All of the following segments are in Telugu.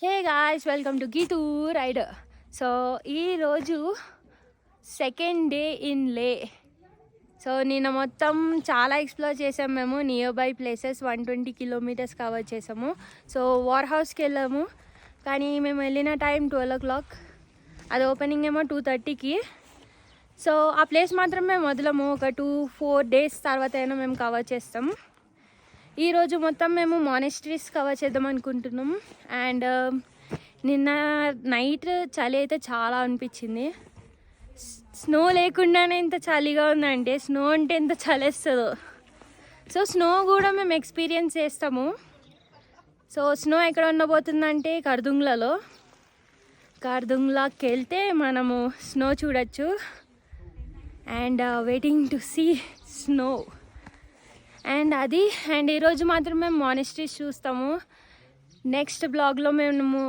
Hey guys, welcome to Geetu rider. So ఈరోజు second day in Leh. So నిన్న మొత్తం చాలా ఎక్స్ప్లోర్ చేసాము. మేము near by places 120 kilometres cover చేసాము. సో వార్ హౌస్కి వెళ్ళాము, కానీ మేము వెళ్ళిన టైం 12 o'clock. అది ఓపెనింగ్ ఏమో 2:30కి. సో ఆ ప్లేస్ మాత్రం మేము వదలము, ఒక 2-4 days తర్వాత అయినా మేము కవర్ చేస్తాం. ఈరోజు మొత్తం మేము మానెస్ట్రీస్ కవర్ చేద్దాం అనుకుంటున్నాం. అండ్ నిన్న నైట్ చలి అయితే చాలా అనిపించింది. స్నో లేకుండానే ఇంత చలిగా ఉందంటే స్నో అంటే ఎంత చలేస్తుందో. సో స్నో కూడా మేము ఎక్స్పీరియన్స్ చేస్తాము. సో స్నో ఎక్కడ ఉండబోతుందంటే కార్దుంగ్లాకి వెళ్తే మనము స్నో చూడొచ్చు. And waiting to see snow. And ఈరోజు మాత్రం మేము మానెస్ట్రీస్ చూస్తాము. నెక్స్ట్ బ్లాగ్లో మేము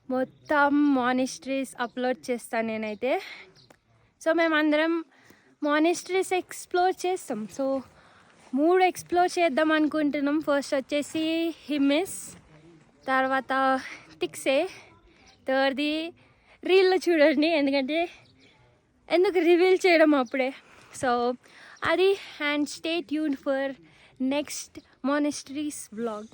మొత్తం మానెస్ట్రీస్ అప్లోడ్ చేస్తాను నేనైతే. సో మేమందరం మానెస్ట్రీస్ ఎక్స్ప్లోర్ చేస్తాం. సో 3 ఎక్స్ప్లోర్ చేద్దాం అనుకుంటున్నాం. ఫస్ట్ వచ్చేసి హిమ్మెస్, తర్వాత తిక్సే, థర్డ్ది రీల్లో చూడండి, ఎందుకు రివీల్ చేయడం అప్పుడే. సో అది, and stay tuned for next monasteries vlog.